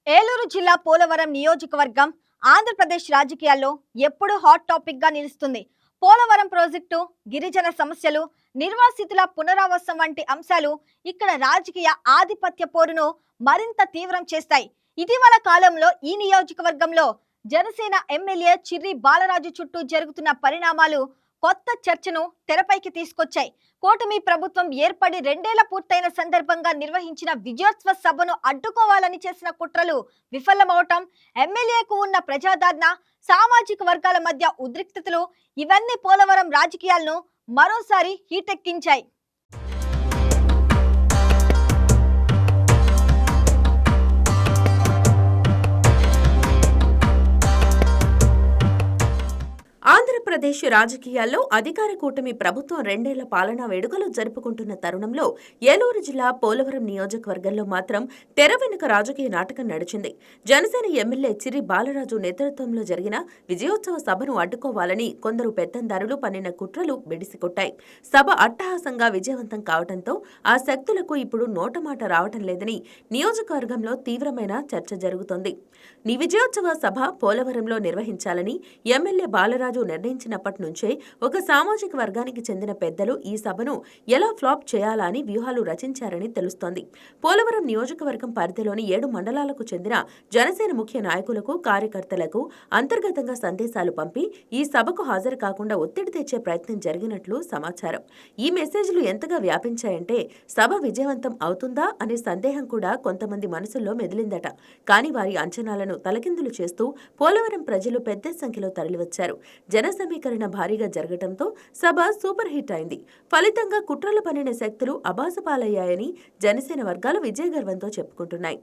ఏలూరు జిల్లా పోలవరం నియోజకవర్గం ఆంధ్రప్రదేశ్ రాజకీయాల్లో ఎప్పుడూ హాట్ టాపిక్ గా నిలుస్తుంది. పోలవరం ప్రాజెక్టు, గిరిజన సమస్యలు, నిర్వాసితుల పునరావాసం వంటి అంశాలు ఇక్కడ రాజకీయ ఆధిపత్య పోరును మరింత తీవ్రం చేస్తాయి. ఇటీవల కాలంలో ఈ నియోజకవర్గంలో జనసేన ఎమ్మెల్యే చిర్రి బాలరాజు చుట్టూ జరుగుతున్న పరిణామాలు కొత్త చర్చను తెరపైకి తీసుకొచ్చాయి. కూటమి ప్రభుత్వం ఏర్పడి 2 ఏళ్ల పూర్తయిన సందర్భంగా నిర్వహించిన విజయోత్సవ సభను అడ్డుకోవాలని చేసిన కుట్రలు విఫలమవటం, ఎమ్మెల్యేకు ఉన్న ప్రజాదరణ, సామాజిక వర్గాల మధ్య ఉద్రిక్తతలు ఇవన్నీ పోలవరం రాజకీయాలను మరోసారి హీటెక్కించాయి. ఆంధ్రప్రదేశ్ రాజకీయాల్లో అధికార కూటమి ప్రభుత్వం 2 ఏళ్ల పాలనా వేడుకలు జరుపుకుంటున్న తరుణంలో ఏలూరు జిల్లా పోలవరం నియోజకవర్గంలో మాత్రం తెర వెనుక రాజకీయ నాటకం నడిచింది. జనసేన ఎమ్మెల్యే చిర్రి బాలరాజు నేతృత్వంలో జరిగిన విజయోత్సవ సభను అడ్డుకోవాలని కొందరు పెత్తందారులు పన్నిన కుట్రలు బెడిసికొట్టాయి. సభ అట్టహాసంగా విజయవంతం కావడంతో ఆ శక్తులకు ఇప్పుడు నోటమాట రావటం లేదని నియోజకవర్గంలో తీవ్రమైన చర్చ జరుగుతోంది. విజయోత్సవ సభ పోలవరంలో నిర్వహించాలని ఎమ్మెల్యే బాలరాజు నిర్ణయించినప్పటి నుంచే ఒక సామాజిక వర్గానికి చెందిన పెద్దలు ఈ సభను ఎలా ఫ్లాప్ చేయాలా అని వ్యూహాలు రచించారని తెలుస్తోంది. పోలవరం నియోజకవర్గం పరిధిలోని 7 మండలాలకు చెందిన జనసేన ముఖ్య నాయకులకు, కార్యకర్తలకు అంతర్గతంగా సందేశాలు పంపి ఈ సభకు హాజరు కాకుండా ఒత్తిడి తెచ్చే ప్రయత్నం జరిగినట్లు సమాచారం. ఈ మెసేజ్లు ఎంతగా వ్యాపించాయంటే సభ విజయవంతం అవుతుందా అనే సందేహం కూడా కొంతమంది మనసుల్లో మెదిలిందట. కానీ వారి అంచనాలను తలకిందులు చేస్తూ పోలవరం ప్రజలు పెద్ద సంఖ్యలో తరలివచ్చారు. జన సమీకరణ భారీగా జరగటంతో సభ సూపర్ హిట్ అయింది. ఫలితంగా కుట్రలు పన్నిన శక్తులు అబాసుపాలయ్యాయని జనసేన వర్గాలు విజయగర్వంతో చెప్పుకుంటున్నాయి.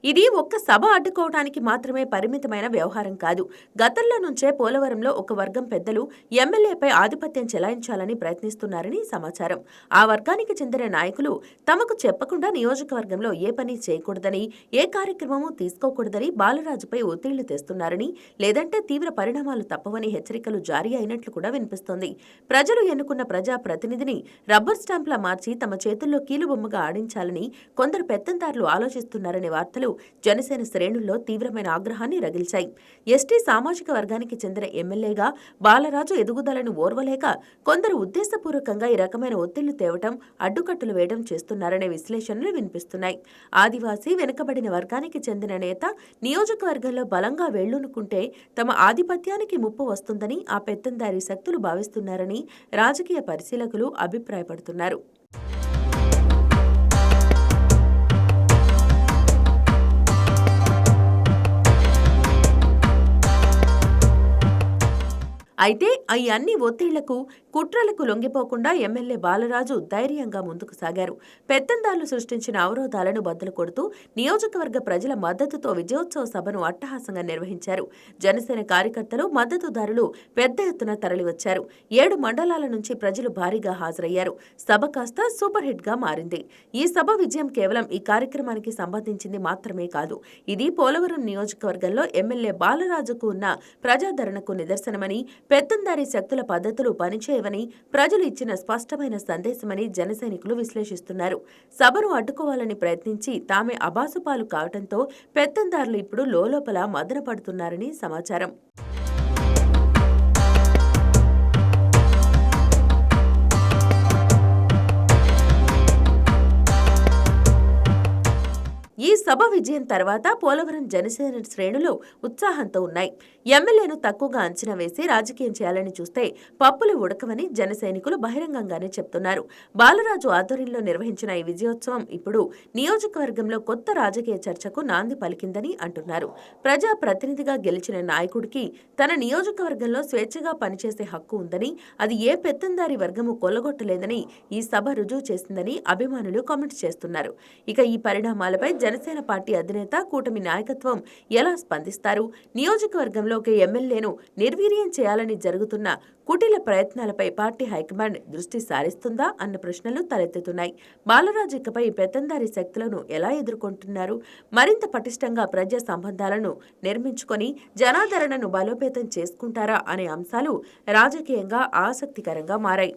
ఇది ఒక్క సభ అడ్డుకోవడానికి మాత్రమే పరిమితమైన వ్యవహారం కాదు. గతంలో నుంచే పోలవరంలో ఒక వర్గం పెద్దలు ఎమ్మెల్యేపై ఆధిపత్యం చెలాయించాలని ప్రయత్నిస్తున్నారని సమాచారం. ఆ వర్గానికి చెందిన నాయకులు తమకు చెప్పకుండా నియోజకవర్గంలో ఏ పని చేయకూడదని, ఏ కార్యక్రమము తీసుకోకూడదని బాలరాజుపై ఒత్తిళ్లు తెస్తున్నారని, లేదంటే తీవ్ర పరిణామాలు తప్పవని హెచ్చరికలు జారీ అయినట్లు కూడా వినిపిస్తోంది. ప్రజలు ఎన్నుకున్న ప్రజా ప్రతినిధిని రబ్బర్ స్టాంప్లా మార్చి తమ చేతుల్లో కీలుబొమ్మగా ఆడించాలని కొందరు పెత్తందారులు ఆలోచిస్తున్నారనే వార్తలు జనసేన శ్రేణుల్లో తీవ్రమైన ఆగ్రహాన్ని రగిల్చాయి. ఎస్టీ సామాజిక వర్గానికి చెందిన ఎమ్మెల్యేగా బాలరాజు ఎదుగుదలను ఓర్వలేక కొందరు ఉద్దేశపూర్వకంగా ఈ రకమైన ఒత్తిళ్లు తేవటం, అడ్డుకట్టులు వేయడం చేస్తున్నారనే విశ్లేషణలు వినిపిస్తున్నాయి. ఆదివాసీ వెనుకబడిన వర్గానికి చెందిన నేత నియోజకవర్గంలో బలంగా వేళ్లూనుకుంటే తమ ఆధిపత్యానికి ముప్పు వస్తుందని ఆ పెత్తందారీ శక్తులు భావిస్తున్నారని రాజకీయ పరిశీలకులు అభిప్రాయపడుతున్నారు. అయితే ఈ అన్ని ఒత్తిళ్లకు, కుట్రలకు లొంగిపోకుండా ఎమ్మెల్యే బాలరాజు ధైర్యంగా ముందుకు సాగారు. పెత్తందారులు సృష్టించిన అవరోధాలను బద్దలు కొడుతూ నియోజకవర్గ ప్రజల మద్దతుతో విజయోత్సవ సభను అట్టహాసంగా నిర్వహించారు. జనసేన కార్యకర్తలు, మద్దతుదారులు పెద్ద ఎత్తున తరలివచ్చారు. 7 మండలాల నుంచి ప్రజలు భారీగా హాజరయ్యారు. సభ కాస్త సూపర్ హిట్ గా మారింది. ఈ సభ విజయం కేవలం ఈ కార్యక్రమానికి సంబంధించింది మాత్రమే కాదు. ఇది పోలవరం నియోజకవర్గంలో ఎమ్మెల్యే బాలరాజుకు ఉన్న ప్రజాదరణకు నిదర్శనమని, పెత్తందారీ శక్తుల పద్ధతులు పనిచేయవని ప్రజలు ఇచ్చిన స్పష్టమైన సందేశమని జనసైనికులు విశ్లేషిస్తున్నారు. సభను అడ్డుకోవాలని ప్రయత్నించి తామే అబాసుపాలు కావడంతో పెత్తందారులు ఇప్పుడు లోలోపల మదన పడుతున్నారని సమాచారం. ఈ సభ విజయం తర్వాత పోలవరం జనసేన శ్రేణులు ఉత్సాహంతో ఉన్నాయి. ఎమ్మెల్యేను తక్కువగా అంచనా వేసి రాజకీయం చేయాలని చూస్తే పప్పులు ఉడకవని జన సైనికులు బహిరంగంగానే చెప్తున్నారు. బాలరాజు ఆధ్వర్యంలో నిర్వహించిన ఈ విజయోత్సవం ఇప్పుడు నియోజకవర్గంలో కొత్త రాజకీయ చర్చకు నాంది పలికిందని అంటున్నారు. ప్రజా ప్రతినిధిగా గెలిచిన నాయకుడికి తన నియోజకవర్గంలో స్వేచ్ఛగా పనిచేసే హక్కు ఉందని, అది ఏ పెత్తందారీ వర్గము కొల్లగొట్టలేదని ఈ సభ రుజువు చేసిందని అభిమానులు కామెంట్ చేస్తున్నారు. ఇక ఈ పరిణామాలపై జనసేన పార్టీ అధినేత, కూటమి నాయకత్వం ఎలా స్పందిస్తారు? నియోజకవర్గంలోకి ఎమ్మెల్యేను నిర్వీర్యం చేయాలని జరుగుతున్న కుటిల ప్రయత్నాలపై పార్టీ హైకమాండ్ దృష్టి సారిస్తుందా అన్న ప్రశ్నలు తలెత్తుతున్నాయి. బాలరాజు ఇకపై పెత్తందారీ శక్తులను ఎలా ఎదుర్కొంటున్నారు? మరింత పటిష్టంగా ప్రజా సంబంధాలను నిర్మించుకొని జనాదరణను బలోపేతం చేసుకుంటారా అనే అంశాలు రాజకీయంగా ఆసక్తికరంగా మారాయి.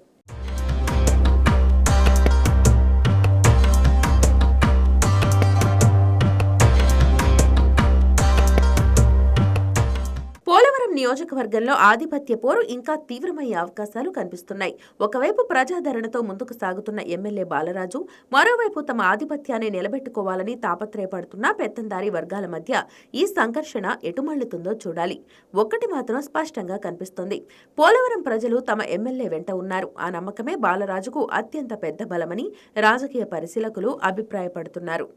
పోలవరం నియోజకవర్గంలో ఆధిపత్య పోరు ఇంకా తీవ్రమయ్యే అవకాశాలు కనిపిస్తున్నాయి. ఒకవైపు ప్రజాదరణతో ముందుకు సాగుతున్న ఎమ్మెల్యే బాలరాజు, మరోవైపు తమ ఆధిపత్యాన్ని నిలబెట్టుకోవాలని తాపత్రయపడుతున్న పెత్తందారీ వర్గాల మధ్య ఈ సంఘర్షణ ఎటుమళ్లుతుందో చూడాలి. ఒక్కటి మాత్రం స్పష్టంగా కనిపిస్తోంది. పోలవరం ప్రజలు తమ ఎమ్మెల్యే వెంట ఉన్నారు. ఆ నమ్మకమే బాలరాజుకు అత్యంత పెద్ద బలమని రాజకీయ పరిశీలకులు అభిప్రాయపడుతున్నారు.